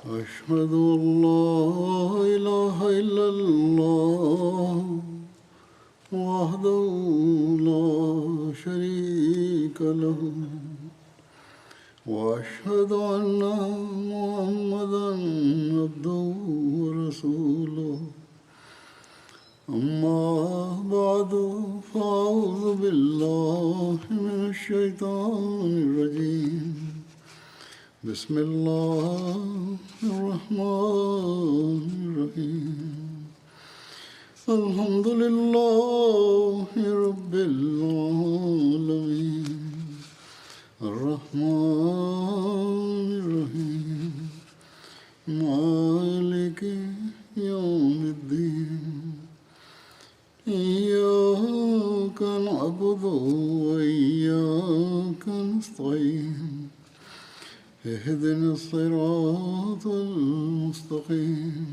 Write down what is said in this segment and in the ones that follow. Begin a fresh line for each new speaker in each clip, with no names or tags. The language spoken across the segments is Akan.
أشهد أن لا إله إلا الله وحده لا شريك له وأشهد أن محمدا عبده ورسوله أما بعد فأعوذ بالله من الشيطان الرجيم بسم الله الرحمن الرحيم الحمد لله رب العالمين الرحمن الرحيم مالك يوم الدين إياك نعبد وإياك نستعين اهدنا الصراط المستقيم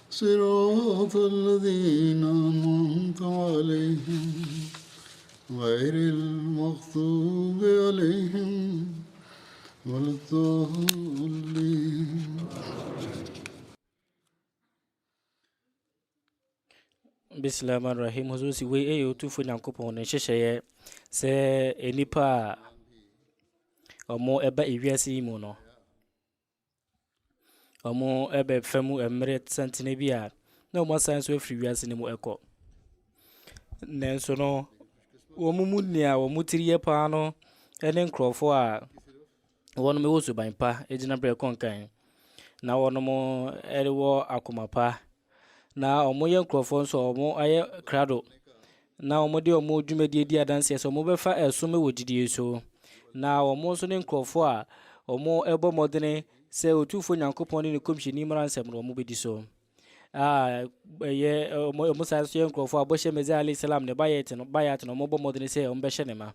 صراط الذين أنعمت عليهم غير المغضوب عليهم ولا الضالين.
Bismillahirrahmanirrahim. Hususi we eyo tufu nyankopon ne hyehyeye se enipa omo eba ewiase mu no omo ebe famu emre sentene bia na omo san so afri wiase ne mu ekọ nenso no omo munia omo tiriye pa no ene nkrofo a wono me wosu banpa ejina bre konkan na wono mo erewo akomapa na omo ye nkrofo nso omo aye krado na omo de omo dwumadi di adanse so omo befa esome wogidie so na omo so ne nkrofo a omo ebo modene se otufo nyankopon ne komhyeni maransem no omo bedi so ye omo sa so ye nkrofo aboshe mezi alayhi salam ne bayet no omo bo modene se omo behye ne ma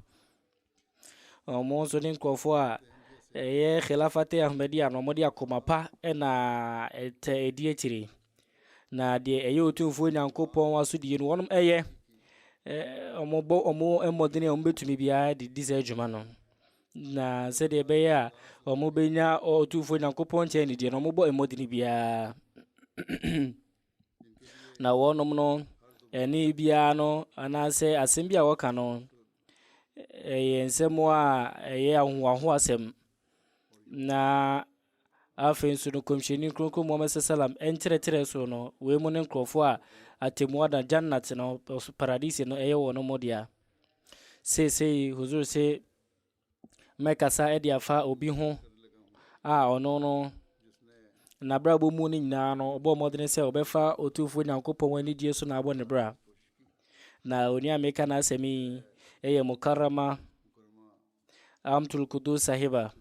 omo so ne nkrofo a ye khilafate ahmedia no omo de akomapa na ete edi akire na de eye otufo nyankopon waso die no wonom eye omo emodene omo betumi bia de dise adwuma no na se de be ya omo benya otufo nyankopon che ne die no omo bo emodene bia na wonom no eni bia no anase asem bia woka no ensemo a eye ahwaho asem na afen so no komhyeni kronkron Muhammad sallam entere so no we mu ne nkrofo a atemu ada jannat no paradise no eye wono modia se huzur se mekasa edi afa obi ho a ono no na brabo mu ni nyina no obo modene se obefa otufo nyankopon wani die so na abo ne bra na oni ameka na asemi eye mukarrama amtul qudus sahiba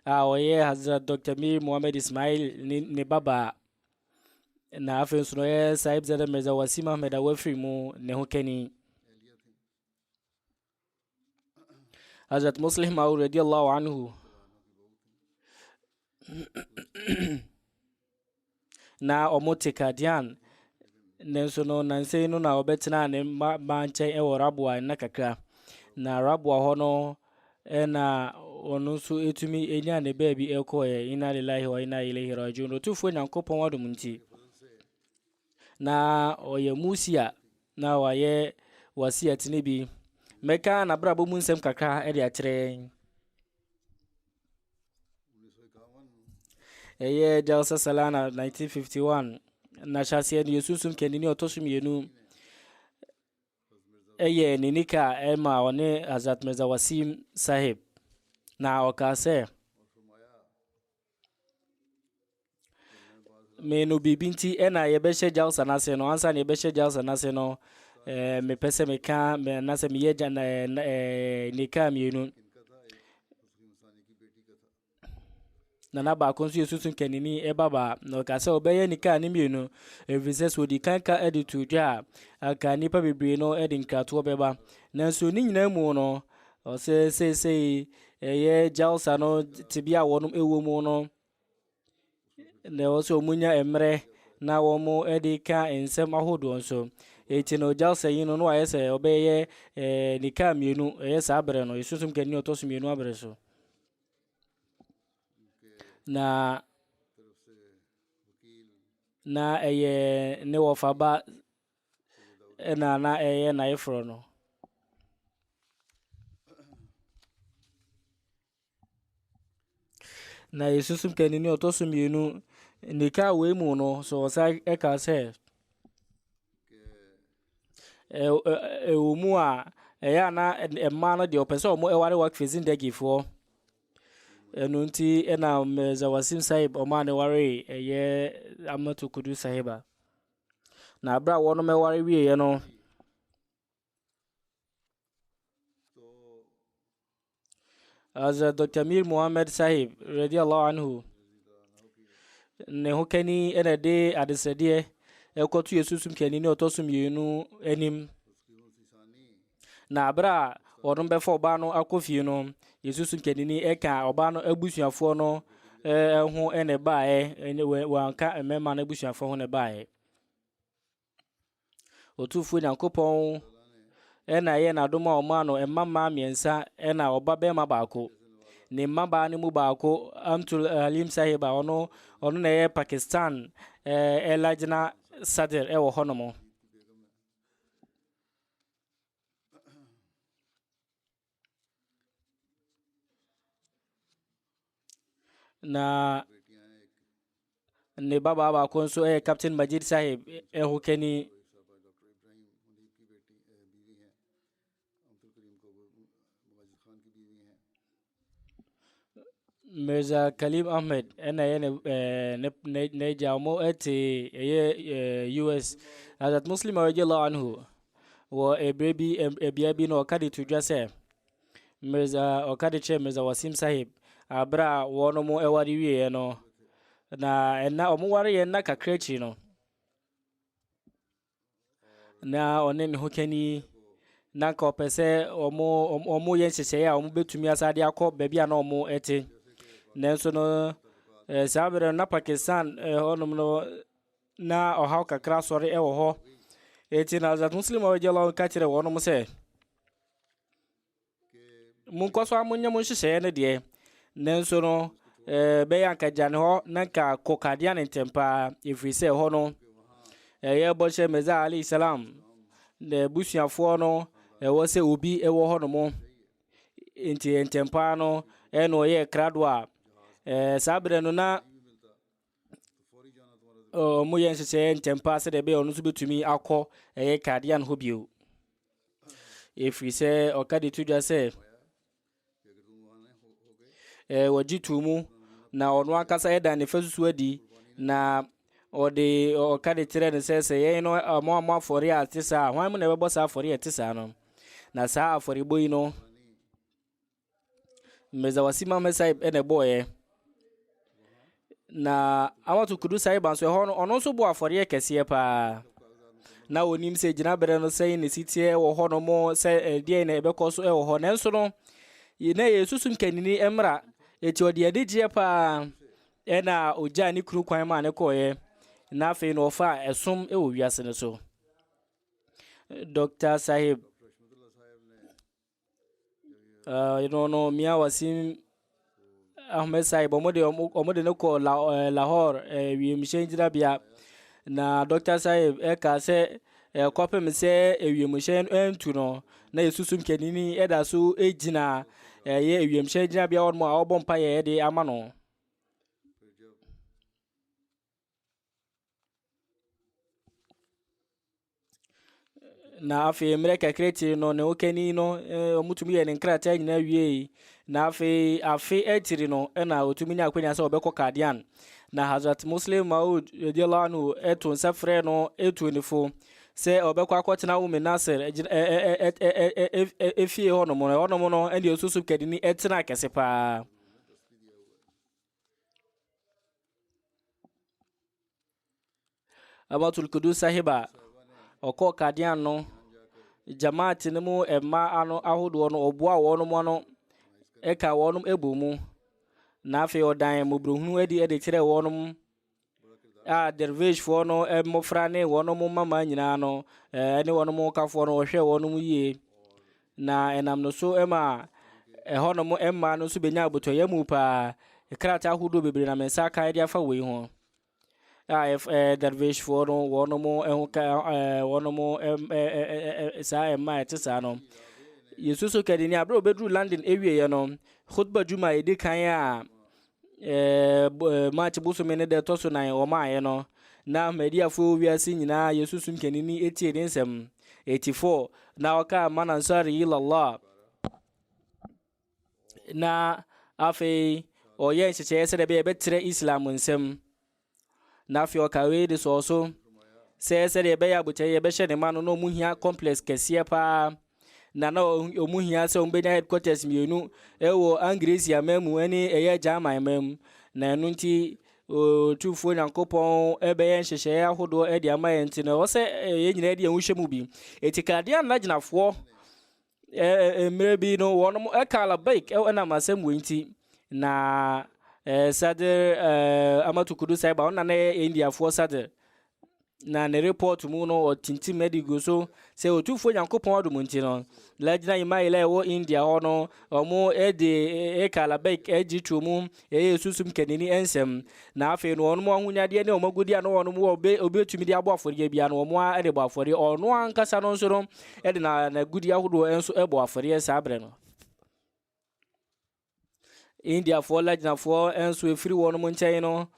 oye Hazrat Dr. Mir Muhammad Ismail ne baba na afen so no ye Sahib Zada Mirza Wasim Ahmed awafri mu ne ho kani Hazrat Muslim Maud radiyallahu anhu na omotika dian nenso no nanse no na obetina ne manche e rabua na kakra na rabua ho no na ono so etumi enya ne baabi ekoye inna lillahi wa inna ilaihi rajiun otufo nyankopon wadum nti na oye musia na waye wasiat ne bi meka na brabo mu nsem kakra e de akire eye Jalsa Salana 1951 na shasia ni yesusum kendini otosum yenu eye ninika ema one Hazrat Mirza Wasim Sahib na okase menu bibinti ena yebeshe Jalsa nase no ansa ne yebeshe Jalsa nase no me pese me ka me nase me yeja na nika mienu na ba konsu yesusun kenini baba no ka se obeye nika ni mienu evises wodi kanka editu dwa aka nipa bebre no edin krato beba nanso ni nyina mu no o se eye Jalsa no tibia wonum ewo mu no na o so munya emre na wo mu edika ensem ahodo nso eti no Jalsa yin no ayese obeye nika mienu eye sabre no yesusum kenini otosu mienu abre so na eye ne wofaba na eye na ifro no na yesusum kanini otosum yenu nika we mu no so sa eka se omu a eya na emma no de opese omo eware work facing degifo enu nti ena meza wasim sahib o ma ne ware eye amatu kudu sahiba na abra wono me ware wie ye no as Dr. Mir Muhammad Sahib radiyallahu anhu ne hokani ena de adesede ekotu yesusum kanini otosum yenu enim na abra wono be fo ba no akofie no yesusum kanini eka oba no abusuafo no ho ene bae wanka emema na abusuafo ho ne bae otufu nyankopon ena ye na doma oma no emama miensa ena oba be ma baako ne maba ne mu baako Amtul Halim Sahiba ono na ye Pakistan elajna Sadr ewo honomo na ne baba baako nso Captain Majid Sahib hokani Mirza Kalim Ahmed ena ye ne jamo ete US Hazrat Muslim radiyallahu anhu wo ebiabi no kadi tudwa se Mirza okadi che Mirza Wasim Sahib abra wono mo ewari wie no na ena omo ware ye na kakrechi no na onen hokani na ka opese omo ye nhyehyɛ ya omo betumi asade akɔ baabi a na omo ete nenso no sabre na Pakistan honum no na ohaw kakra sori ewo ho eti na Hazrat Muslim radiyallahu ka kire wonom se mun kwaso amunya mun nhyehyɛ ne de nenso no be yanka jane ho na ka kokadia ne tempa efiri se ho no ye boshe meza ali salam de busuafo no ewo se obi ewo ho no mo enti entempa no eno ye krado a sabre no na mu ye nhyehyɛ ntempa se de be onu so betumi akɔ ye kadia no ho bio efiri se okade tudwa se wajitumu na onu akasa eda ne fasusu adi na ode okade tire ne se ye no mo afori atisa hwan mu na bebo sa afori atisa no na sa afori boyi no Mirza Wasim Ahmed Sahib ene boye na Amatu Kudu Sahib anso ho no ono so bo afori kese pa na onim se gina bere no sei ne sitie wo ho no mo se die na ebekọ so wo ho nenso no na yesusum kanini emra eti ode adigye pa ena oja ni kuru kwan ma ne koye na afi no fa esom ewo wiase ne so Dr. Sahib no Mia Wasim Ahmed Sahib omode no ko Lahore wi mishenjira bia na Dr. Sahib ka se kopem se wi mishen entu no na yesusum kanini eda so ejina ye wi mishenjira bia won mo a obompa ye de amano na afi mreka kreti no ne okani no omutumi ye ne nkrata nyina wie na afi etiri no na otumi nya akwanya se obekọ kadian na Hazrat Muslim Maud radiyallahu anhu etu nsafre no etu nifo se obekọ akọtena umi Nasir efie hono no ende osusu kadini etena kese pa Amatul Kudu Sahiba oko kadian no jamaati ne mu emma ano ahodo no oboa wono mo no eka wono ebumu na afi odan mubruhunu edi kire wono a dervish fo no emofra ne wono mo mama nyina no ene wono mo kafo no ohwe wono mu yie na enam no so ema hono mo emma no so benya abotoye mu pa krata ahodo bebre na mensa kan dia fa wei ho dervish for no wono mo ehun ka wono mo sa emma etisa no yesu so kadini abro bedru landing ewie ye no khutba juma edi kan a match buso mene de toso nan o ma ye no na media fo wiase nyina yesu sum kanini etie den nsem 84 na waka manansari ila Allah na afi oye ncheche se de be betre islam nsem na afi okawe de so se de be ya buche ye be hye ne ma no muhia complex kese pa na omuhia se ombenya headquarters mienu ewo Anglesia memu ani eye German mem na enu nti tufo nyankopon ebe ye nhyehyɛ ahodo e de ama ye nti na wo se ye nyina de enhwɛ mu bi etikade an laginafo emre bi no wono ekala bake na masem we nti na sadir amatukudu sai ba ona na India fo sadir na ne report mu no otinti medigo so se otufo nyankopon adum nti no lagina imaile wo India ono omo ekala bake ejitu mu susum kenini ensem na afi no ono ahunyade ne omagudi ano ono mu obetumi de abo afori bia no omo a de bo afori ono ankasa no nso no de na gudi ahodo enso ebo afori sa abre no India for lagina for enso efiri wono mu nchen no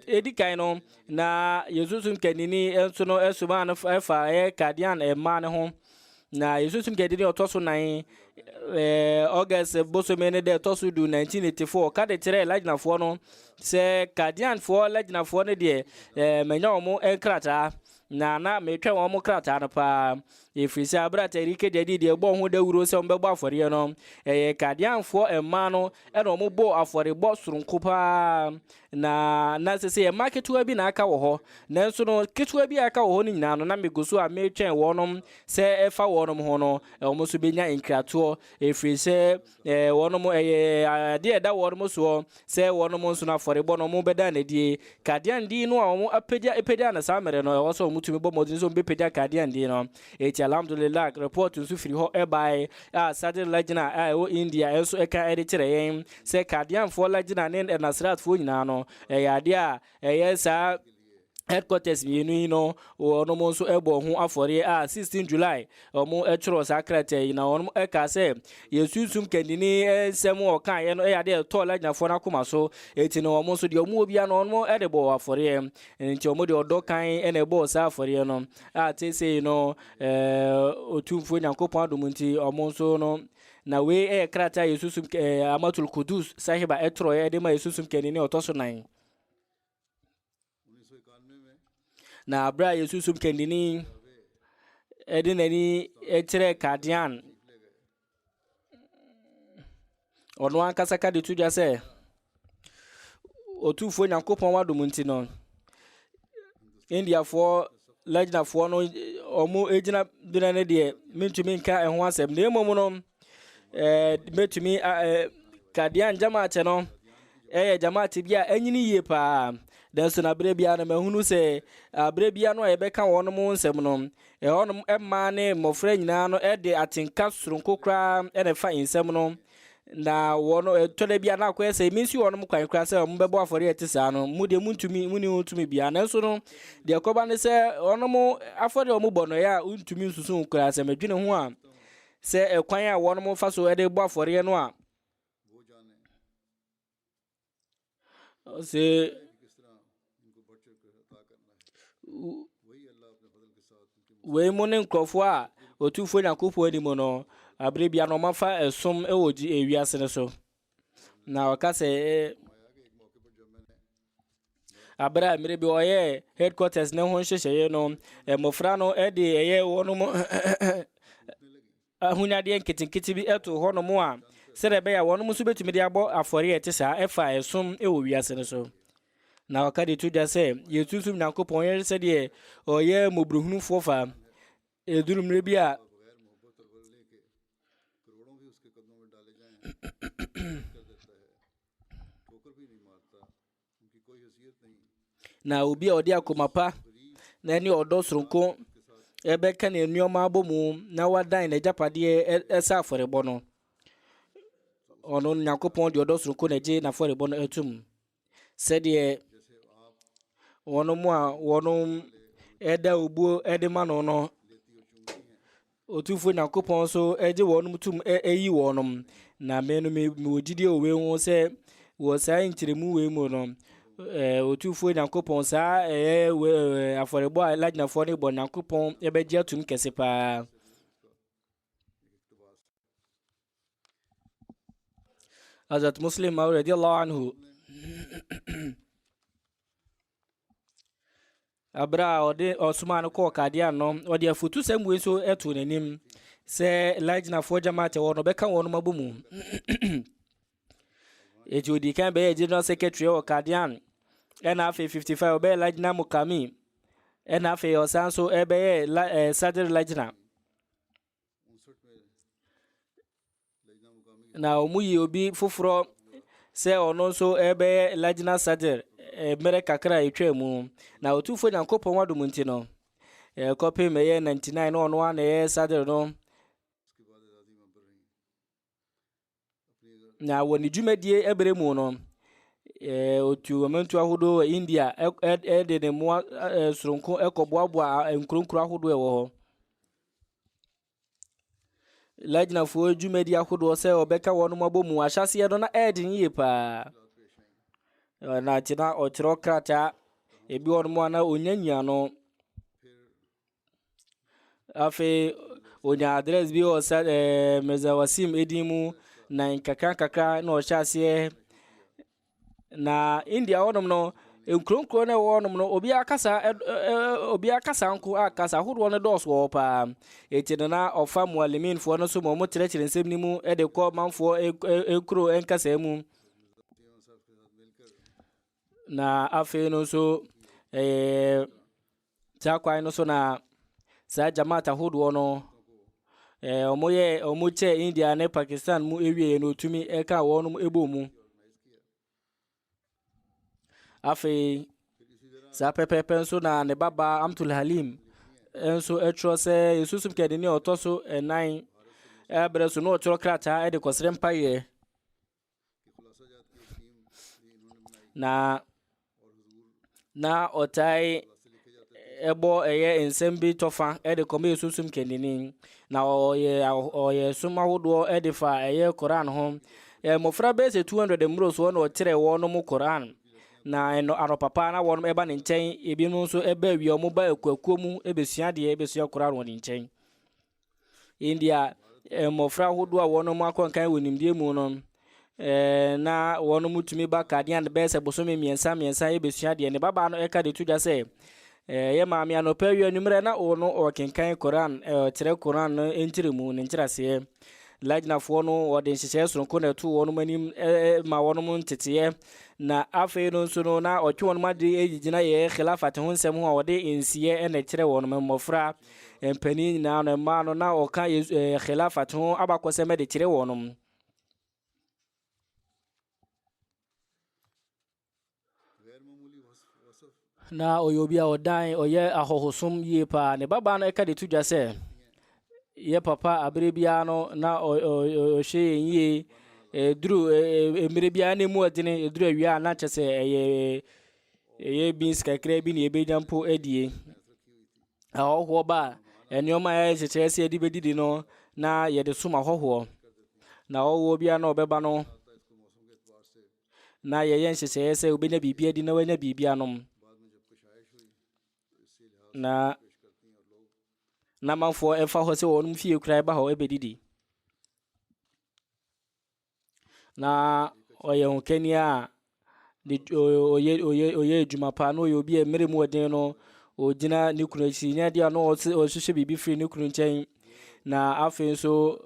edikai no na yesusum kenini enso no esuma no fa kadian ma ne ho na yesusum kenini otoso nan August bosomene de toso du 1984 ka de tere lagina for no se kadian for lagina for ne de menya omo enkrata na metwa omo krata no pa efrisi abrata rike dedi de bo ho dawuro se ombegbo afore no kadian for emma no e no mo bo afore bo surunko pa na sese marketua bi na aka wo ho nanso no ketua bi aka wo ho ni nyina no na megoso a metwen wo no se efa wo no ho no omo so benya enkrato efrisi wo no de da wo no so se wo no so na afore bo no mo beda na die kadian di no omo epedia na samere no wo so mutumi bo modin so bepedia kadian di no alhamdulillah report nso firi ho by Saudi Lagina o India enso eka editere yen se kadian for Lagina ne Nasrat fo nyina no ade a sa headquarters mienu no ono mo nso ebo ho afore 16 July omo etro sakrate na ono eka se yesusum kendini ensem o kan ye no ade to Lagina for na koma so eti no omo nso de omo obi na ono edebo afore nti omo de odo kan ene ebo sa afore no tese no otumfo nyankopon adom nti omo nso no na we krata yesusum amatul kudus sahiba etro de ma yesusum kendini otoso nan na abra yesusum kendini edinani etere kadian ono ankasa ka de tuja se otufo nyankopon wadom nti no India for Lagina for no omo ejina dunane de mentumi nka eho asem na emom no metumi kadian jamaate no jamaate bia anyini yie pa danso na brebia na mahunu se brebia no ebeka wono mu nsem no ono emma ne mofra nyina no de atinka surunko kra fa insem no na wono tole bia na akwa se minsi wono mu kwan kra se mo bebo afore etisa no mu de muntumi bia na so no de koba ne se ono mu afore o mu bono ya untumi nsusu kra se medwene ho a se ekwan a wono mu fa so de bo afore no a se we monen nkrofo a otufo nyankopon ani mo no abrebia no mafa esom ewoji ewiase ne so na wakase abra mere bi oye headquarters ne ho hyehyeye no mofra no de eye wono mo ahunyade nkitinkiti bi eto ho no mo a serebe ya wono mo so betumi de abo afore etisa efa esom ewo wiase ne so na wakade tuja se yesusum nyankopon yer se de oye mobruhunu fofa edurum rebia na obi odi akomapa na ni odo surunko ebe ka na enuoma abomu na wadan na japade esa aforebo no ono Nyankopɔn de ɔdɔ sonko na gye n'afɔrebɔ no atum sɛdeɛ wɔn mu a wɔn ɛda obuo ɛde ma no no otumfo Nyankopɔn so ɛgye wɔn tum ɛyi wɔn na menu me wɔgyidie owe ho sɛ wɔ saa nkyerɛmu wei mu no otumfo Nyankopɔn saa afɔrebɔ a lagyinafoɔ no bɔ Nyankopɔn ɛbɛgye atum kɛse paa. Hazrat Muslim radiyallahu anhu abra ɔde ɔsoma no kɔɔ kadeɛ no ɔde afotu sɛm wei so ɛto n'anim sɛ lagyinafoɔ gyamaate wɔ no bɛka wɔn mabɔ mu eti odi kan bɛyɛ general secretary wɔ kadeɛ ɛna afei 55 ɔbɛyɛ lagyina mukami ɛna afei ɔsan so ɛbɛyɛ sadr lagyina na ɔmu yi obi foforɔ sɛ ɔno nso ɛbɛyɛ lagyina sadr mmerɛ kakra a ɛtwa mu na otumfo Nyankopɔn wadom nti no kɔpem ɛyɛ 99 na ɔno a na ɛyɛ sadr no na wɔ ne dwumadie ɛberɛ mu no otu ɔmantu ahodoɔ wɔ India ɛde ne mmoa soronko ɛkɔboaboa nkronkro ahodoɔ ɛwɔ hɔ lagyinafoɔ dwumadi ahodoɔ sɛ ɔbɛka wɔn mabɔ mu ahyɛseɛ no na ɛden yie paa na tina ɔkyerɛ krataa ebi wɔn mu ana onyanya no afei onya address bi wɔ Mirza Wasim edin mu na nkakra na ɔhyɛ aseɛ na India wɔnom no nkronkro na wɔnom no obi akasa nko akasa ahodoɔ no dɔɔso wɔ paa eti na ɔfa mualimin foɔ no so mo kyerɛkyerɛ nsɛm ni mu de kɔ manfoɔ ekuro nkasa mu na afei no so saa kwan no so na saa jamaat ahodoɔ no ɔmo kyɛ India ne Pakistan mu ewie no otumi ɛka wɔnom ebo mu afei saa pɛpɛpɛ nso na ne baba Amtul Halim nso ɛtwerɛ sɛ Yesusum kɛde ne ɔtɔ so ɛnan ɛbrɛ so no ɔtwerɛ krataa ɛde kɔsrɛ mpayɛ na ɔtae ɛbɔ ɛyɛ nsɛm bi tɔfa ɛde kɔmɛ Yesusum kɛde na ɔyɛ som ahodoɔ ɛde fa ɛyɛ Koran ho mmɔfra bɛsɛ 200 mmuro so na ɔkyerɛ wɔn mu Koran na anɔpapa na wɔn ɛba ne nkyɛn ebi no nso ɛba awie ɔmo ba akuakuo mu ɛbɛsua deɛ ɛbɛsua Koran wɔ ne nkyɛn India mmɔfra ahodoɔ a wɔn mu akɔnkan wɔ nimdeɛ mu no na wɔn mu tumi ba kadeɛ no bɛsɛ bosome mmiɛnsa ɛbɛsua deɛ ne baba no ɛka de to dwa sɛ yɛ maame anɔpa awie anwummerɛ na ɔno ɔkenkan Koran ɔkyerɛ Koran no nkyerɛ mu ne nkyerɛseɛ lagyinafoɔ no wɔde nhyehyɛeɛ soronko na ɛto wɔn anim ma wɔn nteteeɛ na afei no nso no na ɔtwe wɔn ade egyina yɛ khilafat ho nsɛm ho a wɔde nsiɛ na ɛkyerɛ wɔn mmɔfra mpanin nyinaa no mmaa no na ɔka khilafat ho abakɔsɛm de kyerɛ wɔn na ɔyɛ obi a ɔdan ɔyɛ ahɔhosom yie paa ne baba no ɛka de to dwa sɛ yɛ papa abere biara no na ɔhwɛ yie duru mmerɛ biara ne mu ɔdene duru awia na kyɛ sɛ ɛyɛ beans kakra bi ne ɛbɛnya mpo adie ahɔhoɔ ba nneɛma a ɛhyehyɛ sɛ yɛde bɛdidi no na yɛde som ahɔhoɔ na ɔwɔ biara na ɔbɛba no na yɛyɛ nhyehyɛeɛ sɛ wobɛnya biribi adi na wanya biribi anom na manfoɔ ɛfa hɔ sɛ wɔn fie kura ɛba hɔ ɛbɛdidi na ɔyɛ hokani a ɔyɛ adwuma paa na ɔyɛ obi a mmerɛ mu ɔden no ɔgyina ne kunu akyi nya deɛ a na ɔhyehyɛ biribi firi ne kunu nkyɛn na afei nso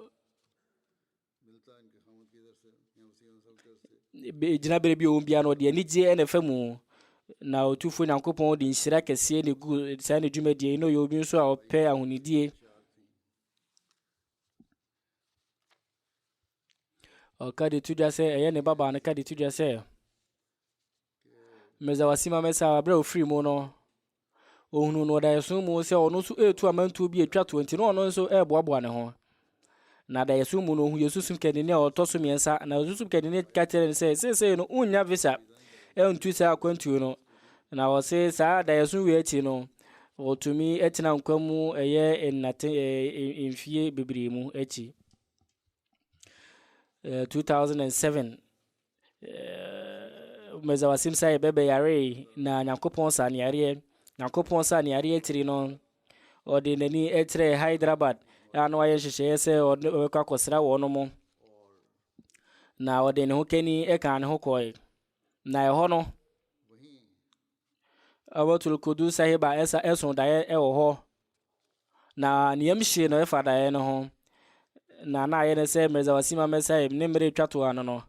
gyina berɛ bi ɔwɔ bia no ɔde anigyeɛ ɛna ɛfa mu na ɔtufo Nyankopɔn de nhyira kɛseɛ ne gu saa ne dwumadie na ɔyɛ obi nso a ɔpɛ ahonidie ɔka de to dwa sɛ ɛyɛ ne baba no ka de to dwa sɛ Mirza Wasim Mesa abrɛ ofiri mu no ohunu no ɔda ɛso mu sɛ ɔno nso ɛtu amantuo bi atwa 20 na ɔno nso ɛboaboa ne ho na da yesu mu no hu yesusum kedini a otoso miensa na yesusum kedini katere se no unya visa entu sa akwantu no na wo se sa da yesu we echi no otumi etina nkwamu eye ennate enfie bibiri mu echi 2007 meza wasim sai bebe yare na nyakopon sa ne yare tiri no odi nani etre Hyderabad ano aye hyehyeye se odekwa kosra wono mo na odi ne hokeni eka ne hokoi na eho no awatul kudu sahiba esa eson daye ewo ho na niamhye no efa daye no ho na aye ne se meza wasima mesai ne mere twato ano no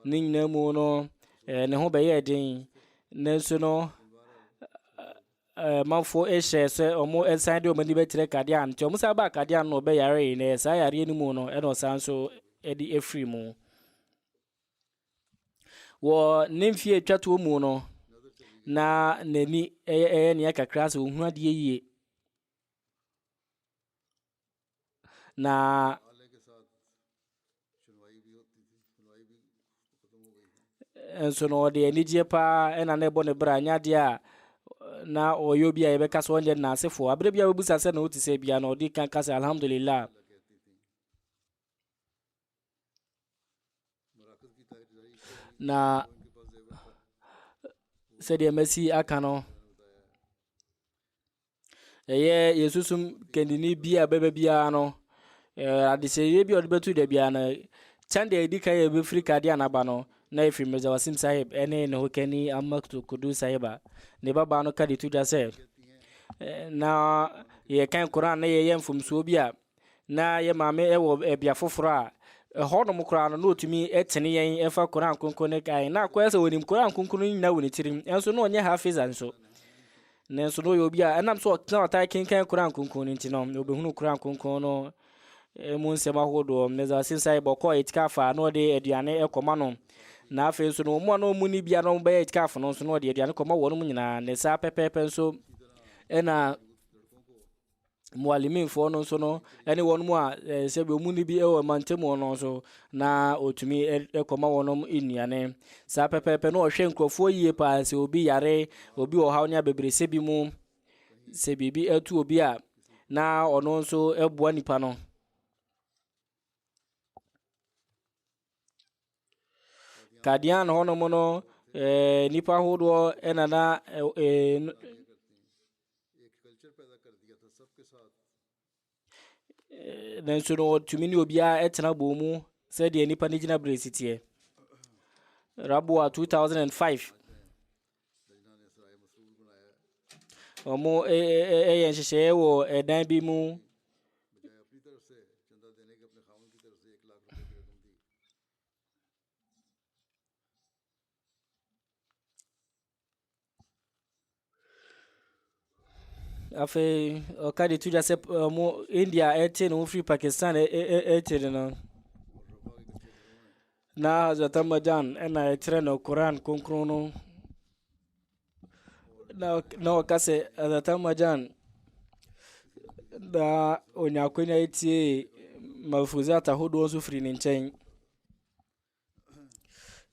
ninna mu no ne ho beye din nenso no manfo ehye se omo ensan de omani betre kadian ti omo sa ba kadian no be yare ne sa yare ni mu no e no sanso edi efri mu wo nemfie twato mu no na nani ne akakra se ohun ade yie na enso no de anigye pa ena na ebo ne bra nya de a na oyo bia ye beka so onye na asefo abre bia webusa se na otise bia na odi kan kase alhamdulillah na se de mesi aka no eye yesusum kendini bia bebe bia no adise ye bia odbetu de bia na chande edika ye be free card ya na ba no na ifri meza wasim sahib ene ne hokeni amaktu kudu sahiba ne baba no kadi tuja se na ye kan Quran na ye mfumso bia na ye mame ewo ebia foforo a ho no mukura no otumi etene yen efa Quran konkon ne kai na kwa se wonim Quran konkon nyina woni tirim enso no onye hafiz anso nenso no yo bia enam so na ta kan Quran konkon nti no obehunu Quran konkon no mu nsema hodo meza wasim sahib ko itikafa no de aduane ekoma no na afi nso no mo no mu ni bia no be itikafo no nso no de aduane koma wono mu nyina ne sa pepepe nso ena mualimin fo no nso no ene wono mu a se be mu ni bi ewo mantemu no nso na otumi ekoma wono mu inuane sa pepepe no ohwe nkrofo yie pa se obi yare obi o hawo nya bebre se bi mu se bibi etu obi a na ono nso eboa nipa no kadian hono mono nipa hodo enana nenso no tumini obia etena bomu se de nipa ni gina bresitie rabua 2005 omo yenhyehyeye wo edan bi mu afi okadi tuja se mo India ete no free Pakistan ete no na zatamajan ena etre no Quran konkrono na kase zatamajan da onyakwenya ete mafuza ta hodo onso free ni nchen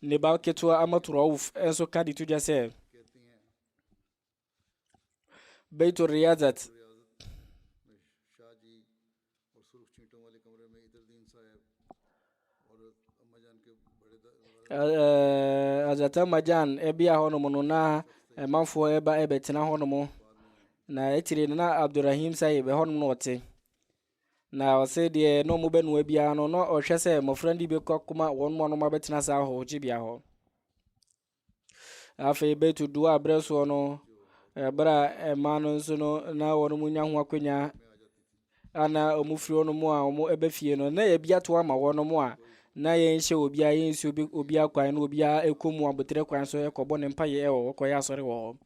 ne ba ketwa amaturo uf enso kadi tuja se Baitur Riyazat azata majan ebia hono mono na manfo eba ebetina hono mo na etire na Abdurrahim Sahib hono no ote na ose de no mo benu ebia no no ohwe se mo frandi be kokuma won mo no mabetina sa ho jibia ho afi betu duwa breso no bra emano nso no na wono munya ho akwenya ana omufiri ono mu a omo ebefie no na ye bia to ama wono mu a na ye nhye obi a ye nsi obi akwan na obi a ekomu abotre kwan so ekobo ne mpa ye ewo koya asore wo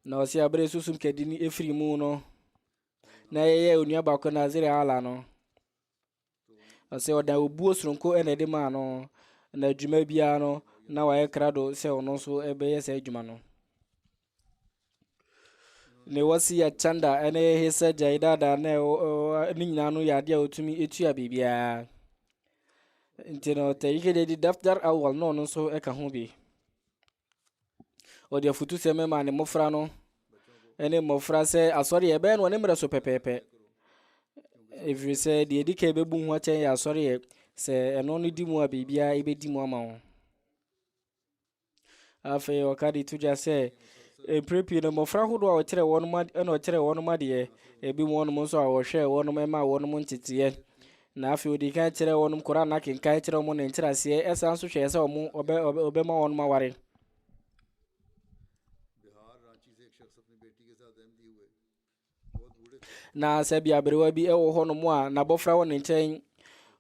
na osi abre susum kedini efiri mu no na ye onua ba ko na zire ala no ose oda obuo sronko ene de ma no na adwuma bia no na wa ye krado se ono so ebe ye se adwuma no ne wasi ya chanda ene hisa jaidada na ni nyina no yade a otumi etua bibia ntino tayike de daftar awal no no so eka ho bi odi afutu se mema ne mofra no ene mofra se asori ebe no ne mre so pepepe every say de edika ebebu ho achen ya asori se eno no di mu a bibia ebedi mu ama ho afi okadi tuja se prepi no mofra hodo a okire wonu ma ena okire wonu ma de ebi mu wonu so a wo hwe wonu ma wonu mu ntitiye na afi odi kan kire wonu kora na ken kan kire mu ne ntirase esa nso hwe se omu obe ma wonu ma ware na se bia berewa bi ewo ho no mu a na bofra wo ne nchen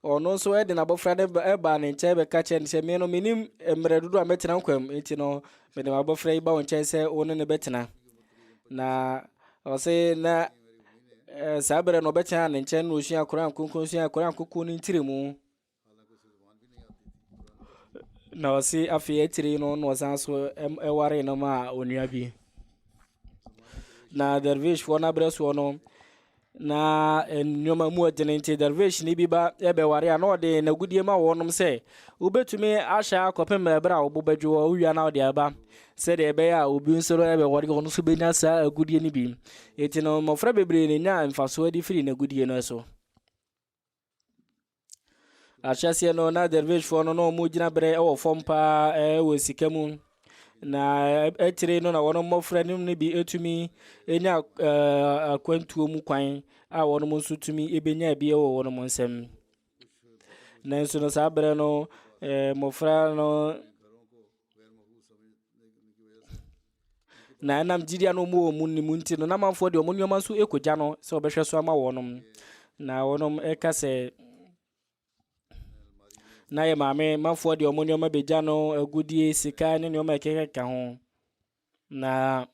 ono nso e de na bofra de eba ne nchen be ka chen se me no minim emre dudu a metena nkwam enti no me de ma bofra iba wo nchen se wo ne betena na o se na sabere no betena ne nchen no osua koran kunkun osua koran kuku ni ntiremu na o se afi etiri no no san so ware no ma onua bi na dervish fo na breso no na nyoma mu atenente dervish ni biba ebe ware a no de na gudie ma wonom se ubetumi ahya akopem ebra obobadwo uwia na ode aba se de ebe ya obi nsoro ebe ware ko no so benya sa agudie ni bi eti no mofra bebre ni nya mfaso adi firi na gudie no so achase no na dervish fo no mu gina bre ewo fompa ewo sikamu na etire no na wono mofra ni bi etumi enya akwantuo mu kwan a wono mo sutumi ebenya bi e wono mo nsem na nso no sabre no mofra no na nam jidia no mu ni munti no na manfo de omo nyoma so ekogya no se obehwe so ama wonom na wonom ekase na ye maame manfo de omo nyoma begya no agudie sika ne nyoma ekeka ho na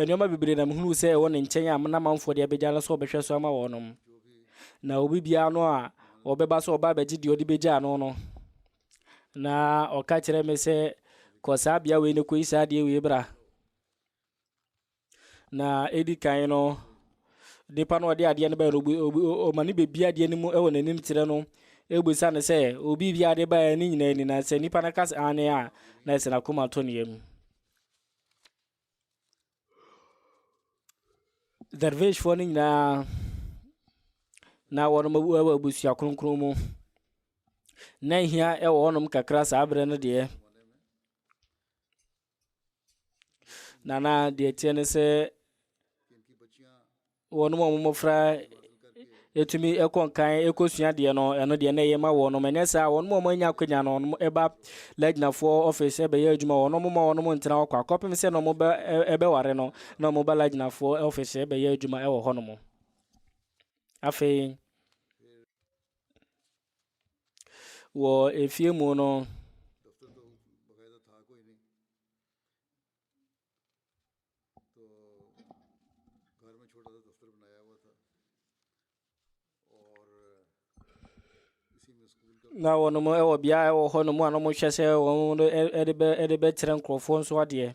nyoma bibire na mhunu se won nchen ya na manfo de begya so obehwe so ama wonom na obi bia no a obeba so oba begye de odi begya no no na oka kire me se kosa bia we ne ko isa de we bra na edi kan no nipa no de ade ne ba o mani bebia de ne mu ewo nanim tire no egbusa ne se obi bia de ba ni nyina ni na se nipa na kas ane a na se na kuma to ne yam dervish fo ni na wono mabu abusia kronkron mu na hia ewo onom kakra sa abre no de na de tiene se wono mo mofra etumi ekonkan ekosua de no eno de na yema wono menesa wono mo anya kwanya no eba legna for office ebe ye adwuma wono mo ntena akwa akopem se no mo be ebe ware no na mo ba legna for office ebe ye adwuma ewo hono mo afi wo efie mu no na wono mo ewo bia ewo hono mo anomo hwese wono edebe tire nkrofo nso ade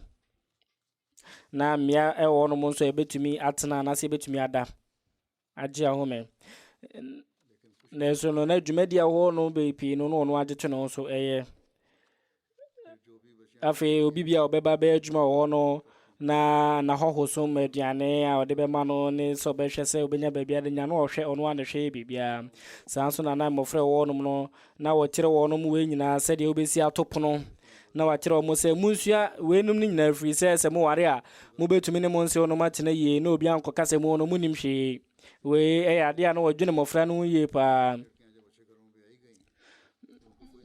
na mia ewo no mo nso ebetumi atena na se ebetumi ada age ahome na so no na dwumadi aho no bepi no no agete no nso eye afi obi bia obeba ba adwuma wo no na hohoso mediane a ode be ma no ne so be hwese obenya ba bia de nya no ohwe ono ane hwe bibia sanso na mofre wo no na wo kire wo no mu we nyina se de obesi atopono na wa kire wo se munsua we num ni nyina free se mo ware a mo betumi ne mo nse ono matena ye na obi anko kase mo no munim hwe we ade a no wadwene mofra no ye pa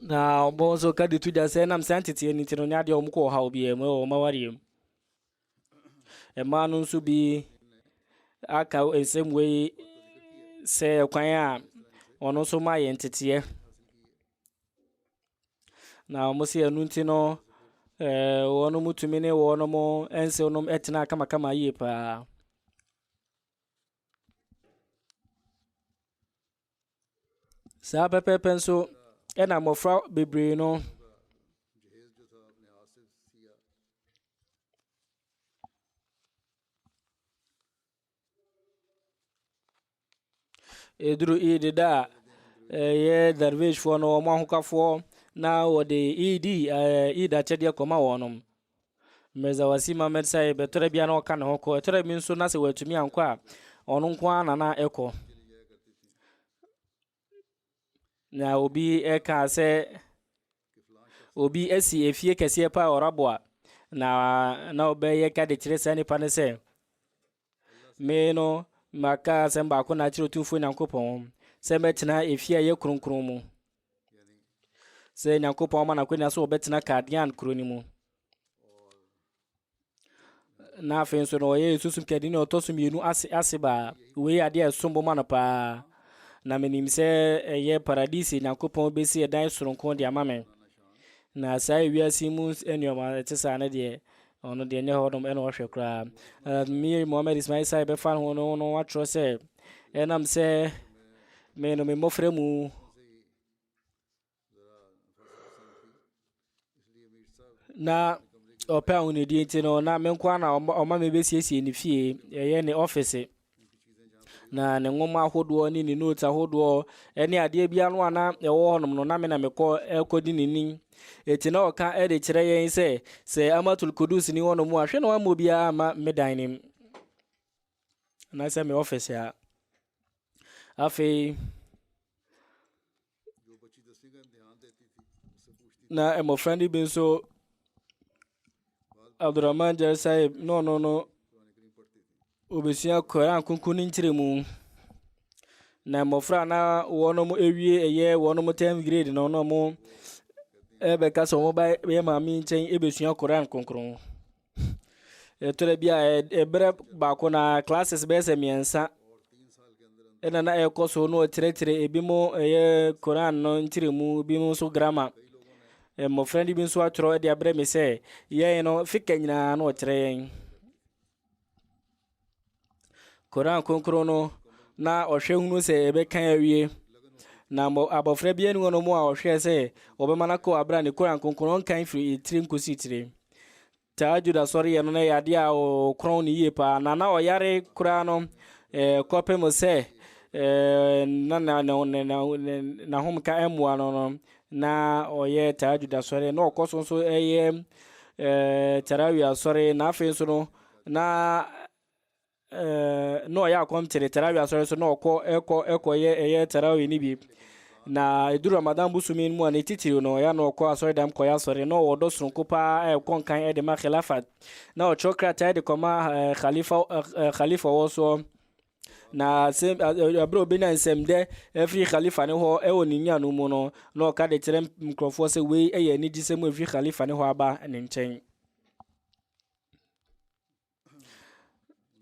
na obo so kadi tuja se nam santity ni tino nya de omko ha obi e mo mawari ma no nso bi aka esem we se kwan a ono so ma ye ntete na mo se anu nti no wono mutumi ne wono mo ense onom etena kama ye pa sa pepe nso ena mofra bebre no eduru idi da ye darvish fo no mo ahokafo na wode ida chede koma wonom meza wasima medsa betore bia na oka na hoko etore mi nso na se watumi anko a ono nko ana na eko na obi eka se obi esi efie kese pa orabo na obeye ka de kire sani pa ne se me no maka se mba ko na kire otumfo nyankopon se metena efie ye kronkron mu se nyankopon ma na ko na so obetena kadian kroni mu na afen so no ye susum kedi ne otosum yenu asiba we ade sombo mana pa na menim se ye paradise nyankopon besi edan soronko de amame na sai wiasi mu enyoma tesa na de ono de ne hodom eno hwe kra mi Mohammed Ismail sai be fan hono no watro se enam se me no me mofre mu na opa unu di ntino na menkwa na oma mebesiesie ni fie ye ne office na ne ngoma ahodo ni ni note ahodo ene ade bia no ana ewo honom no na me na mekọ ekodi nini etina oka ede kire yen se amatul kudus ni wono mu ahwe na wa mo bia ma medan nim na se me office ya afi na emo friendly bin so Abdurrahman Jar Sahib no obesia Quran kunkuni ntiremu na mofra na wono mu ewie eye wono mu 10th grade no no mu ebe ka so mo ba be ma mi nchen ebesua Quran kunkron etore bia ebre ba ko na classes be se miensa ena na ekoso no tire ebi mo eye Quran no ntiremu bi mo so grammar mo friend bi so atro de abre me se ye no fika nyina no tire Quran konkro no na ohwe hunu se ebe kan awie na mo abofra bi enu no mo a ohwe se obema ko abra ne Quran konkro kan firi tire nkosi tire tajuda sori ye no na yade a o kron ni ye pa na oyare kura no kope mo se na hom ka emwa no na oye tajuda sori na okoso so eye tarawi asori na afi so no na no ya komtere tarawi asori so na eko ye tarawi ni bi na eduru Ramadan busumi mu an titiri no ya no ko asori dam ko ya asori no wodo sunko pa konkan e de ma khilafat na o chokra ta de koma khalifa woso na sem abro be na nsem de every khalifa ne ho e woni nya no mu no ka de tere mkrofo se we eye ni gisem every khalifa ne ho aba ne nchen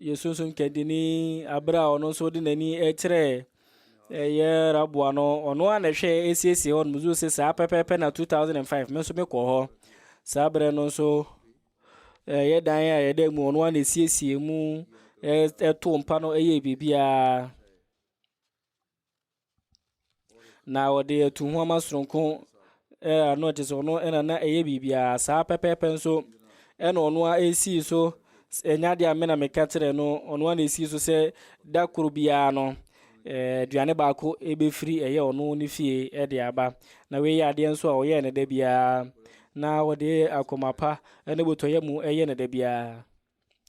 yesusun kedini abra ono so de nani e tere ye rabwa no ono ana hwe esiesi on muzu se sa pepepe na 2005 menso me ko ho sabre no so ye dan ya ye de mu ono ana esiesi mu to mpa no eye bibia na wode tu ho masronko ano te so no ena na eye bibia sa pepepe nso ena ono a esi so enya de amena mekatere no ono ana esi so se da kurubia no duane baako ebe free eye ono ni fie de aba na we ya de nso a oye ne da bia na wode akomapa ene botoye mu eye ne da bia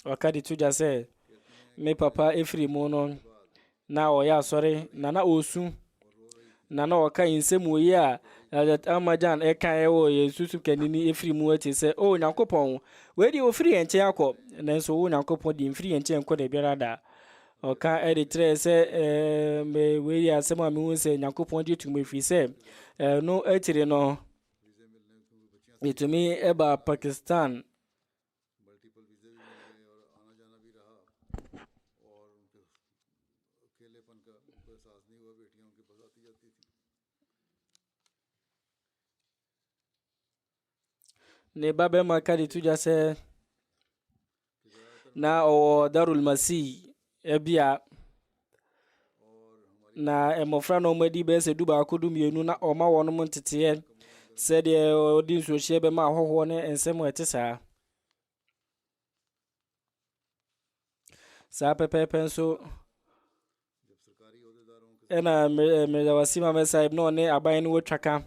wakadi tuja se me papa efri mu no na oya sorry na osu na waka insemu ye a amajan eka ewo yesusu kanini efri mu ati se o nyankopon we di ofri enche akọ na nso wo nyankopon di mfri enche enko de biara da oka editre se me we ya sema mi hu se nyankopon di tumu efri se no etire no itumi eba Pakistan ne babe makadi tuja se na o Darul Masih ebia na emofra no madi be se duba akodu mienu na o ma wono mtete se de odi nso hye be ma hoho ne ensem etesa sa pepe nso ena me da wasima me saib no ne aban no watwaka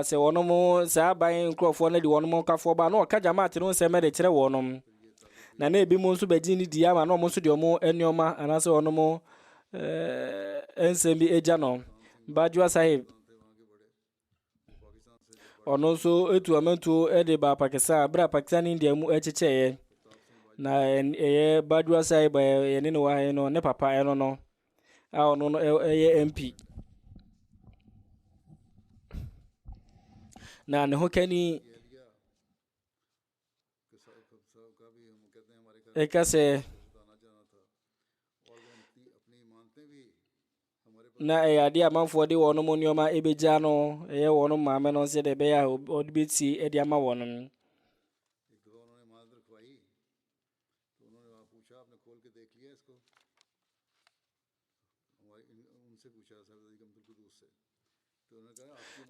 se wonom sa aban nkrofo na di wonom kafo ba no ka jamaat no se me de kire wonom na na ebi mo nso bedi ni di ama no mo nso de omo enioma anase wonom ensembi eja no Bajwa Sahib ono nso etu amentu ede ba Pakistan bra Pakistan India mu echicheye na Bajwa Sahib ye ne no wa no ne papa eno no a ono no eye MP na ne hokani ekase na ade amanfo de wono mo nioma ebeja no wono maame no se de be ya odibeti ede ama wono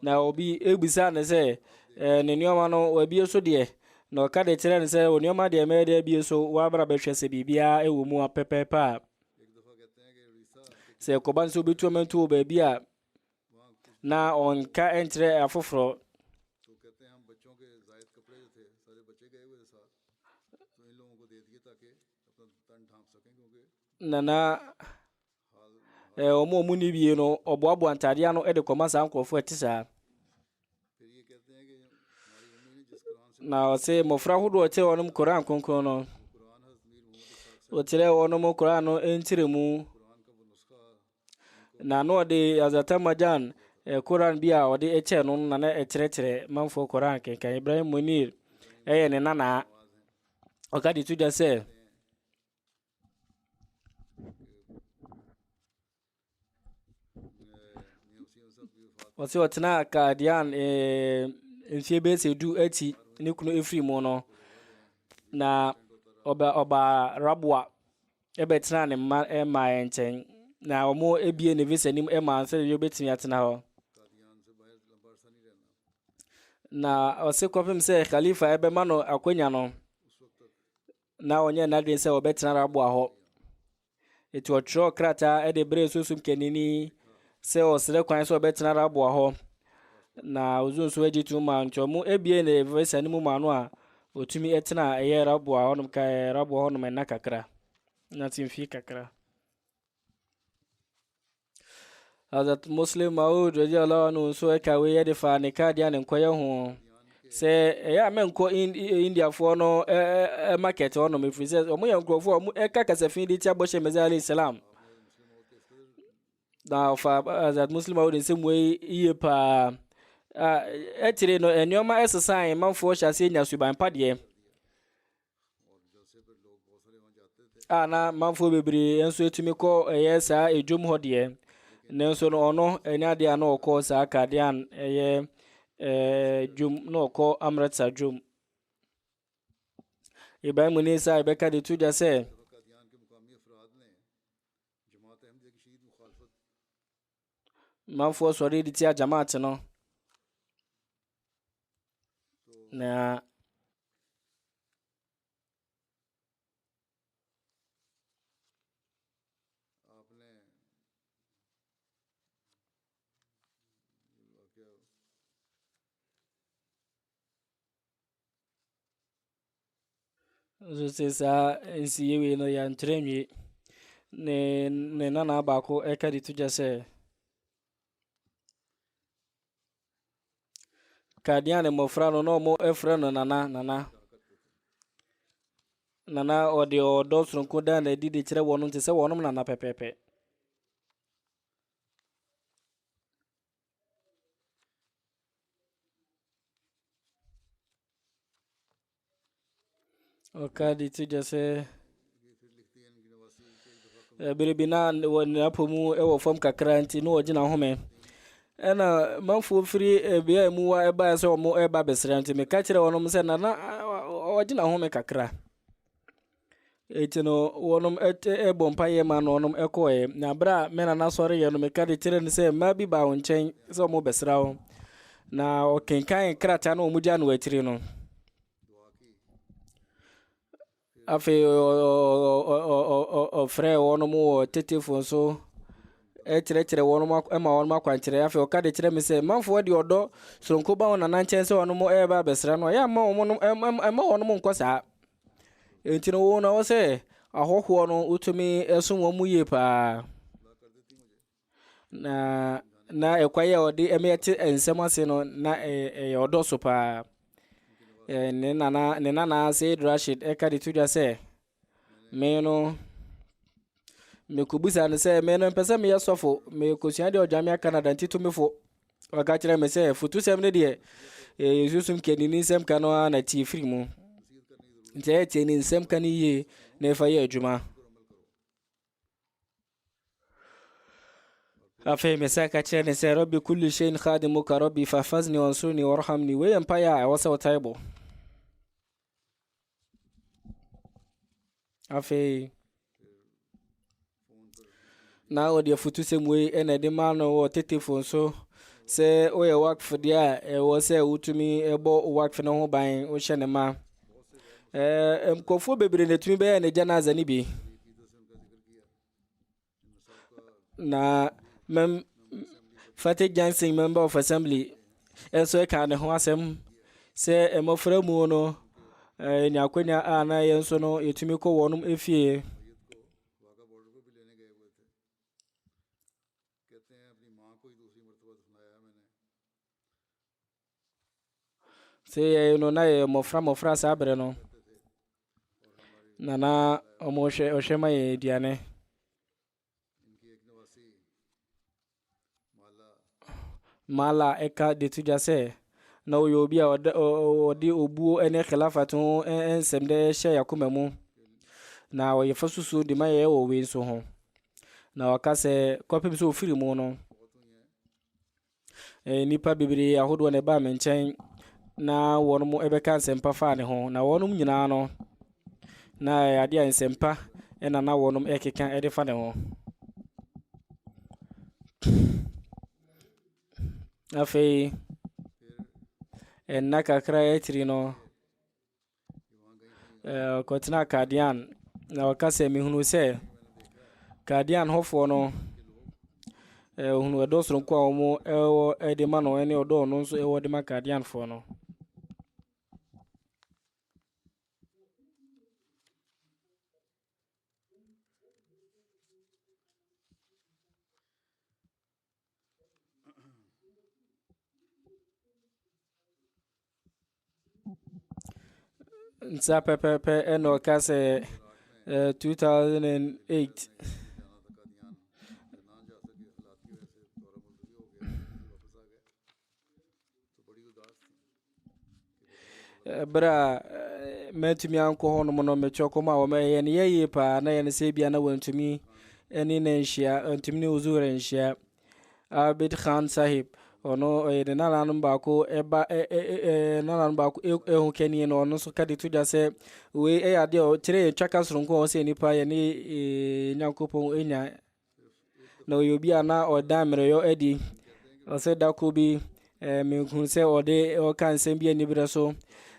na obi ebisa ne se ne nioma no wabi so de na ka de kire ne se onioma de me de bi so wa bra be hwese bibia ewo mu apepepa se koban so betu amentu obabi a na onka entre afoforo na omo ni bie no oboabo antade ano de komasa nkrofo etisa na o se mofra hodo o te wonum Quran konkon no o tire wonum Quran no entiremu na no de azata majan Quran bia o de eche no na na ekyerechire manfo Quran kenkan Ibrahim Munir ne nana o ka di tuja se o se otna ka dian enfie be se du ati ne kunu efri mu no na oba rabwa ebetna ne ma enchen na omo ebie ne visa nim ma se yo betimi atena ho na ose kopim se khalifa ebe mano akwanya no na onye na dwen se obetena rabwa ho etu otro krata ede bre susum kenini se osere kwan se obetena rabwa ho na ozunso ejitu ma nchomu ebie ne visa nim ma no a otumi etena eye rabwa honum ka rabwa honum na kakra na timfi kakra Hazrat Muslim Maud radiyallahu anhu so ekawe ye fa ne kadia ne nkoye ho se ya menko India fo no market ono me free se omo ye nkrofo omo eka kasafin di tia boshe mezi alayhi salam na fa Hazrat Muslim Maud se mwe iye pa etire no enioma esesan manfo hyase nya suban pade na manfo bebre enso etumi ko yesa ejom hodie nenso no ono enya de ana okọ sa kadian jum no okọ amratsa jum Ibrahim ni sa ibeka de tuja se manfo sori di tia jamaat no na so se sa nsiyewe no ya ntremwe ne nana abako eka di tuja se kadian mofra no mo efra no nana ode odo sunko da na didi kire wonum te se wonum nana pepepe oka di tuja se biribina na pomu ewo fom kakra nti no ogina home ena manfo firi bia mu wa eba se omo eba besra nti me ka kire wonum se na ogina home kakra etino wonum ebompa ye ma no onum ekoe na bra me na sori ye no me ka di kire ni se ma bi ba wonchen se omo besra wo na okenkan krata na omuja no atiri no afe o frɛ wono mo tetefo so kyerɛkyerɛ wɔn ma wɔn akwankyerɛ afei ɔka de kyerɛ me sɛ manfoɔ de ɔdɔ soronko ba wɔn nana nkyɛn sɛ wɔn ɛreba abɛsra no ɛyɛ ama wɔn nkɔ saa enti no wɔn na wɔ sɛ ahɔhoɔ no wotumi ɛso wɔn mu yie paa na ɛkwae a ɔde ɛmɛte nsɛm ase no na ɛyɛ ɔdɔ so paa ne nana Said Rashid ɛka de tudwa sɛ me no mekubusa no sɛ me no mpɛ sɛ meyɛ sɔfo mekosua de ɔdwame Canada nti tumifo ɔka kyerɛ me sɛ fotusɛm no deɛ susum kenini nsɛm ka no a na tie firi mu nti ɛyɛ tie ni nsɛm ka no yie na ɛfa yɛ adwuma afei me sɛ ka kyerɛ ne sɛ rabbi kulli shay'in khadimuka rabbi fahfazni wansurni warhamni wei mpaeɛ a ɛwɔ sɛ wotae bɔ afei na ɔde afotusɛm wei ɛna de ma no wɔ tetefo nso sɛ woyɛ wakf deɛ a ɛwɔ sɛ wotumi ɛbɔ wakf no ho ban wohyɛ ne ma nkɔfoɔ bebree na tumi bɛyɛ ne janaza ne bi na Fatih Johnson, member of assembly ɛnso ɛka ne ho asɛm sɛ mmɔfra mu no nyakwanya a na yɛn nso no yɛtumi kɔ wɔnom efie sɛ yɛn no na yɛ mmɔfra saa bere no na ɔmo ɔhwɛ ma yɛ aduane mala eka de tudwa sɛ na ɔyɛ obi a ɔde obuo ne khilafat ho nsɛm de hyɛ yakoma mu na ɔyɛ fa susu de ma yɛ wɔ wei nso ho na ɔka sɛ kɔpem sɛ ofiri mu no nipa bebree ahodoɔ na ɛbaa me nkyɛn na wɔn mo ɛbɛka nsɛmpa fa ne ho na wɔn nyinaa no na ade a nsɛmpa na wɔn ɛkeka ɛde fa ne ho afei ɛnna kakra ɛtiri no kɔtena Kadian na ɔka sɛ mehunu sɛ Kadian hɔfoɔ no hunu ɛdɔ soronko a wɔn ɛwɔ ɛde ma no ɛne ɔdɔ ɔno nso ɛwɔ de ma Kadianfoɔ no nsa pɛpɛpɛ ɛna ɔka sɛ 2008 bere a matumi ankɔ hɔ nom no metwɛ kɔm a wɔmɛyɛ no yɛyie paa na yɛno sɛ bia na wɔntumi ɛne na nhyia ntumi ne ozura nhyia Abid Khan Sahib ono ne nananom baako nananom baako ehu kani no ono so ka de tudwa sɛ we ade o kyerɛ twaka soronko o sɛ nipa yɛ ne nyankopɔn enya na obi a na ɔda mmerɛyɔ adi ɔsɛ dako bi mehu sɛ ɔde ɔka nsɛm bi ani brɛ so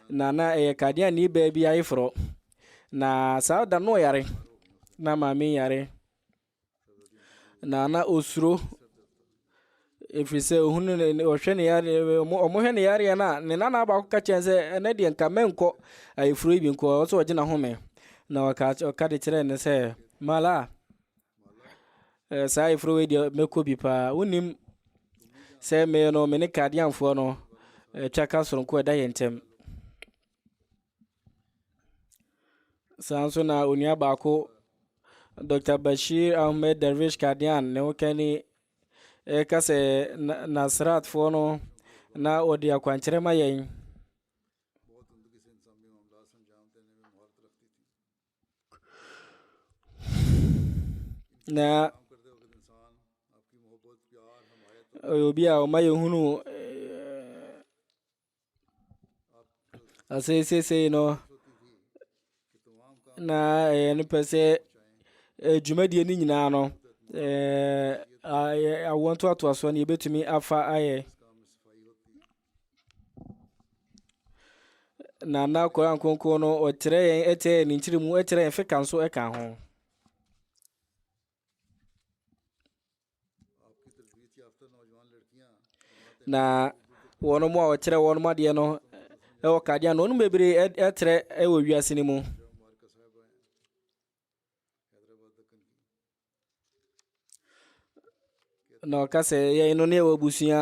na Kadian ni ba bi ayeforo na saa da no yare na maame yare na osuro ɛfiri sɛ ɔhwɛ ne yare ɔmohwɛ ne yare na ne nana baako ka kyɛn sɛ ɛnɛ deɛ nka mɛnkɔ ayefuro bi nkɔ ɔsɛ ɔgye na home na ɔka de kyerɛ ne sɛ mala saa ayefuro wei deɛ mɛkɔ bi paa wonim sɛ me no me ne Kadianfoɔ no twaka soronko ɛda yɛ ntɛm saa nso na onua baako Dr. Bashir Ahmed Dervish Kadian ne wokani ɛka sɛ Nasratfoɔ no na ɔde akwankyerɛ ma yɛn na obi a ɔma yɛhunu asɛsɛsɛi no na ɛyɛ no pɛ sɛ dwumadie no nyinaa no awɔ ntoatoasoɔ no yɛbɛtumi afa ayɛ na Koran Kronkron no ɔkyerɛ yɛn ɛkyerɛ ne nkyerɛ mu ɛkyerɛ yɛn feka nso ɛka ho na wɔn mu a wɔkyerɛ wɔn mu adeɛ no ɛwɔ kadeɛ no wɔn bebree ɛtrɛ ɛwɔ wiase no mu. na ɔka sɛ yɛn no ne ɛwɔ abusua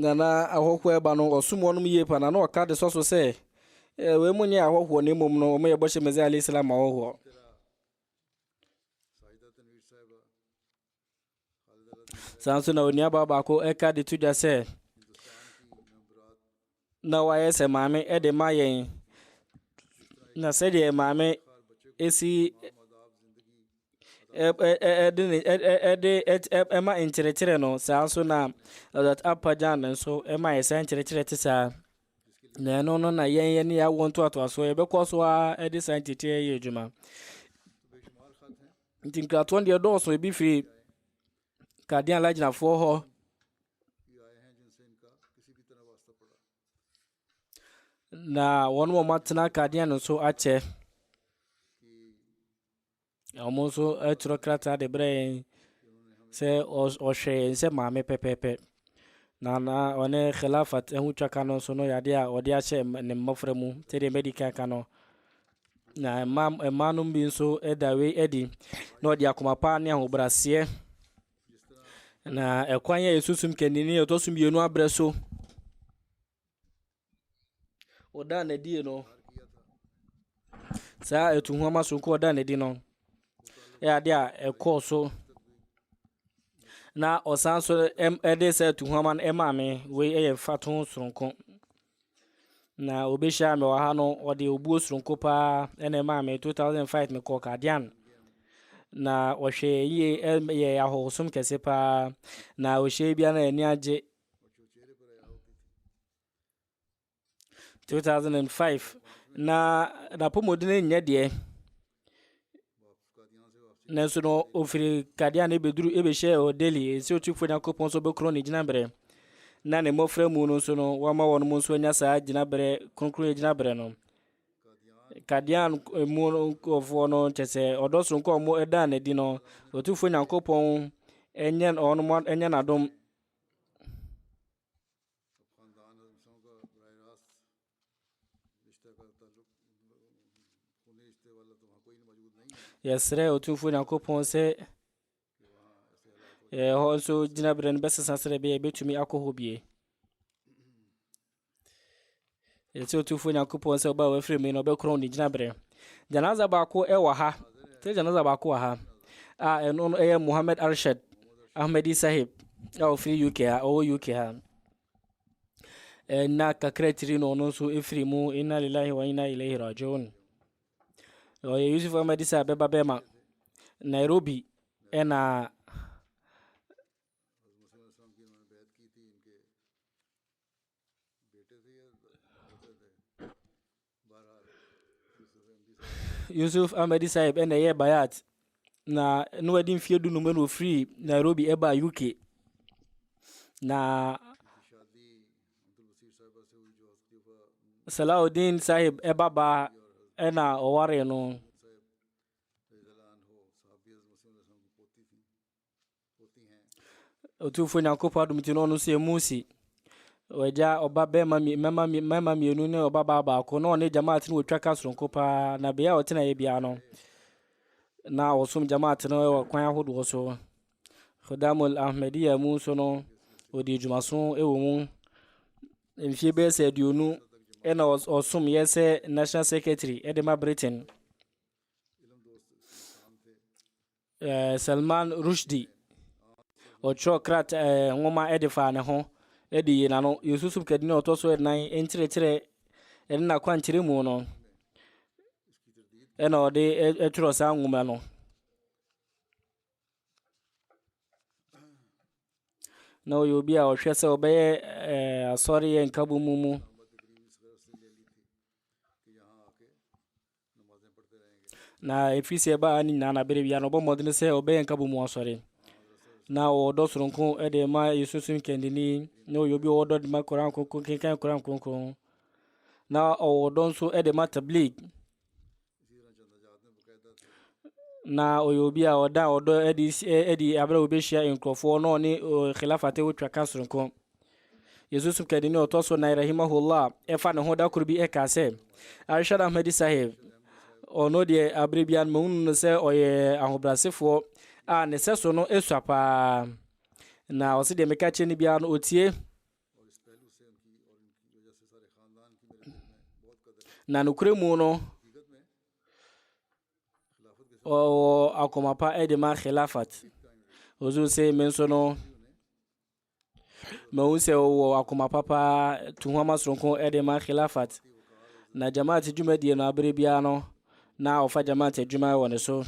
nana ahɔhoɔ ɛba no ɔsom wɔnom yie pa na ɔka de sɔ so sɛ wei mu nyɛ ahɔhoɔ na mmom no ɔmo yɛ bɔhyɛ Mesiah alayhi salam ahɔhoɔ. saa nso na onuabaa baako ɛka de to dwa sɛ na wayɛ sɛ maame ɛde ma yɛn na sɛdeɛ maame esi ɛma nkyerɛkyerɛ no saa nso na Hazrat Apajan nso ɛma yɛ saa nkyerɛkyerɛ te saa na ɛno no na yɛn ne yɛawɔ ntoatoasoɔ yɛbɛkɔ so a ɛde saa nkyerɛkyerɛ yɛ adwuma. nti nkratoɔ deɛ dɔɔso ebi firi Kadean lagyinafoɔ hɔ na wɔn mu atena Kadean nso akyɛ wɔn nso atwerɛ krataa de brɛ yɛn sɛ ɔhwɛ yɛn sɛ maame pɛpɛɛpɛ na ɔne khilafat ɛho twaka no nso no yɛade a ɔde ahyɛ ne mmɔfra mu sɛdeɛ mɛdika ka no na mmaa no bi nso ɛda wei adi na ɔde akoma pa ne ahobraseɛ na ɛkwan yɛ yɛsusum kɛnini ɛtɔ so mmienu abrɛ so ɔda n'adi no saa ɛtuhuama sonko ɔda n'adi no ɛyade a ɛkɔɔ so na ɔsan so ɛde sɛ ɛtuhuama no ɛmaame wei ɛyɛ fato soronko na obɛhyia me wɔ ha no ɔde obuo soronko paa ɛna ɛmaame 2005 mekɔ Kadean na ɔhwɛ yie ɛyɛ ahosom kɛse paa na ɔhyɛ bia na ani agye 2005 na napɔmɔden nyɛ deɛ nanso no ofiri Kadean ebeduru ebɛhyɛ Delhi esi otufo Nyankopɔn so bɛkorɔ ne gyinaberɛ na ne mmɔfra mu no nso no wɔama wɔn mu nso anya saa gyinaberɛ kronkron gyinaberɛ no Kadean mu nkurɔfoɔ no kyɛ sɛ ɔdɔ soronko a ɔmo ɛda n'adi no otufo Nyankopɔn ɛnyɛ ɔnom ɛnyɛ n'adom yɛsrɛ otufo Nyankopɔn sɛ hɔ nso gyinaberɛ no bɛsesa srɛ bɛyɛ bɛtumi akɔ hɔ bie yɛsɛ otufo Nyankopɔn sɛ ɔba a wafiri mu no ɔbɛkorɔ ne gyinaberɛ. Janaza baako ɛwɔ ha sɛ janaza baako wɔ ha a ɛno no ɛyɛ Muhammad Arshad Ahmadi Sahib a ɔfiri UK ha ɔwɔ UK ha na kakra tiri no ɔno nso ɛfiri mu inna lillahi wa inna ilaihi rajiun. ɔyɛ Yusuf Ahmadi sɛ bɛba bɛma Nairobi ɛna Yusuf Ahmadi Sahib ɛna ɛyɛ Bayat na no wadi mfie du numero free Nairobi ɛba UK na Salahuddin Sahib ɛba ba ɛna ɔware no otufo Nyankopɔn adom ti no ɔno nso ɛmu si ɔgya ɔba bɛma mmienu ne ɔba baa baako na ɔne jamaat no wɔtwa ka soronko paa na bea a ɔtena yɛ bia no na ɔsom jamaat no ɛwɔ kwan ahodoɔ so Khudamul Ahmadiyya mu nso no ɔde dwumaso ɛwɔ mu mfie bɛyɛ sɛ aduonu ɛna ɔsom yɛ sɛ National Secretary ɛde ma Britain. Salman Rushdie ɔtwerɛ krat nwoma ɛde fa ne ho ɛde yi na no yɛsusum kadini ɔtɔ so ɛnan nkyerɛkyerɛ ɛne nakwankyerɛ mu no ɛna ɔde ɛtwerɛ saa nwoma no na ɔyɛ obi a ɔhwɛ sɛ ɔbɛyɛ asɔre yɛ nkabo mu na ɛfiri sɛ ɛbaa ne nyinaa na berɛ bia no ɔbɔ mmɔden sɛ ɔbɛyɛ nkabo mu asɔre na ɔdɔ soronko ɛde ma yɛsusum kɛndini na ɔyɛ obi ɔwɔdɔ de ma Koran kronkron kenkan Koran kronkron na ɔwɔdɔ nso ɛde ma tabligh na ɔyɛ obi a ɔda ɔdɔ ɛdi abere obi hyia nkurɔfoɔ na ɔne khilafate wotwa ka soronko yesus kadi ne ɔtɔ so na rahimahullah ɛfa ne ho da koro bi ɛka sɛ arshad ahmadi sahib ɔno deɛ abere bia no mahunu no sɛ ɔyɛ ahobrasefoɔ a ne sɛ so no ɛsua paa na ɔse deɛ meka kyerɛ no biara no ɔtie na nokure mu no akoma pa ɛde ma khilafat ɔzo sɛ me nso no mahu sɛ ɔwɔ akoma papa tuhoma soronko ɛde ma khilafat na jamaat dwumadie no abere biara no na ɔfa jamaat adwuma wɔ ne so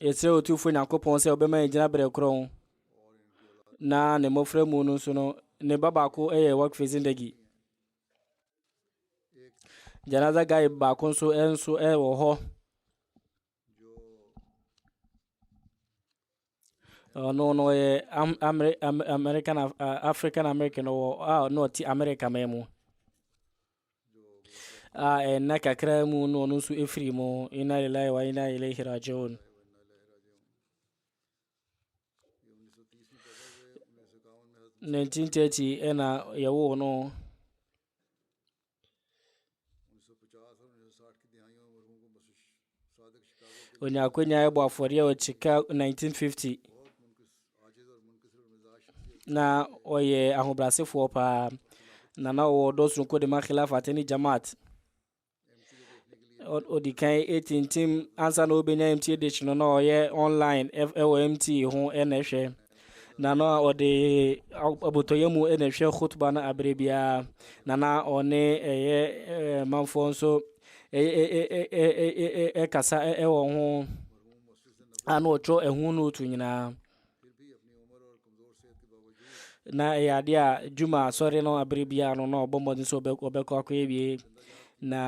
yɛsrɛ ɔtumfo nyankopɔn sɛ ɔbɛma yɛgyina berɛ korɔ na ne mmɔfra mu no nso no ne ba baako ɛyɛ wakfe zindagi janaza guy baako nso ɛwɔ hɔ ɔno no yɛ African American wɔ na ɔte America man mu ɛnna kakra mu no ɔno nso ɛfiri mu inna lillahi wa inna ilaihi rajiun 1930 ɛna yɛwɔ no onye akwenya ɛbɔ afɔre wɔ Chicago 1950 na ɔyɛ ahobrasefoɔ paa na ɔwɔ dɔ soronko de ma khilafat ne jamaat ɔdi kan ɛtintim ansa na ɔbɛnya MT edition no na ɔyɛ online ɛwɔ MT ho ɛna ɛhwɛ na ɔde abotɔyɛ mu ɛna ɛhwɛ khutba na abere biara na ɔne ɛyɛ manfoɔ nso ɛkasa ɛwɔ ho ana ɔtwerɛ ɛho no otu nyinaa na ɛyɛ adeɛ a dwuma asɔre no abere biara no na ɔbɔ mmɔden sɛ ɔbɛkɔ akɔyɛ wie na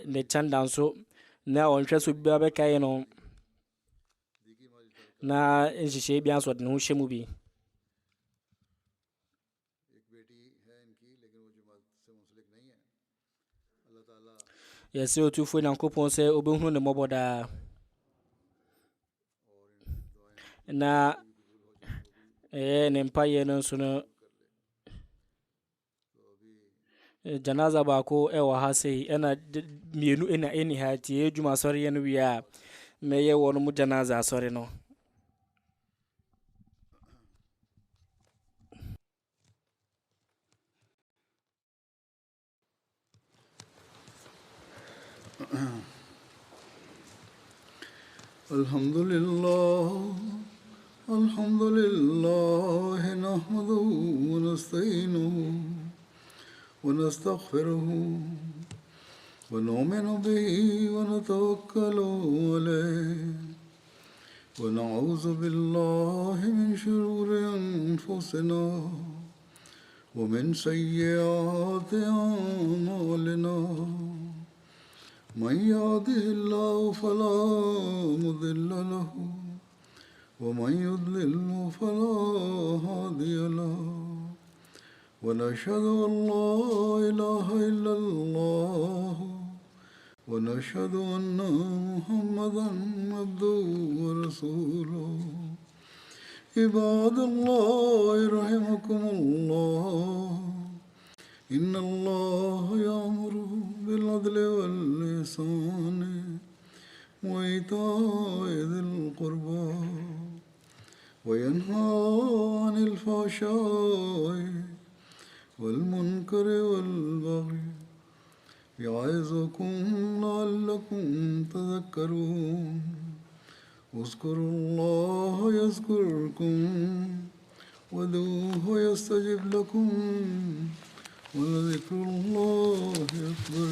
ne kyanda nso na ɔnhwɛ so biara bɛkae no na nhyehyɛeɛ bi nso ɔde ne ho hyɛ mu bi yɛsɛ ɔtumfoɔ nyankopɔn sɛ ɔbɛhunu ne mmɔbɔ daa na ɛyɛ ne mpayɛ no nso no janaza baako ɛwɔ ha sei ɛna mmienu ɛna ɛni ha tie dwuma asɔreɛ no wie a mɛyɛ wɔ no mu janaza asɔre no
الحمد لله نحمده ونستعينه ونستغفره ونؤمن به ونتوكل عليه ونعوذ بالله من شرور أنفسنا ومن سيئات أعمالنا من يهده الله فلا مضل له ومن يضلل فلا هادي له ونشهد أن لا إله إلا الله ونشهد أن محمدا عبده ورسوله عباد الله رحمكم الله إن الله يأمر بالعدل والإحسان وإيتاء ذي القربى وينهى عن الفحشاء والمنكر والبغي يعظكم لعلكم تذكرون اذكروا الله يذكركم وادعوه يستجب لكم ولذكر الله أكبر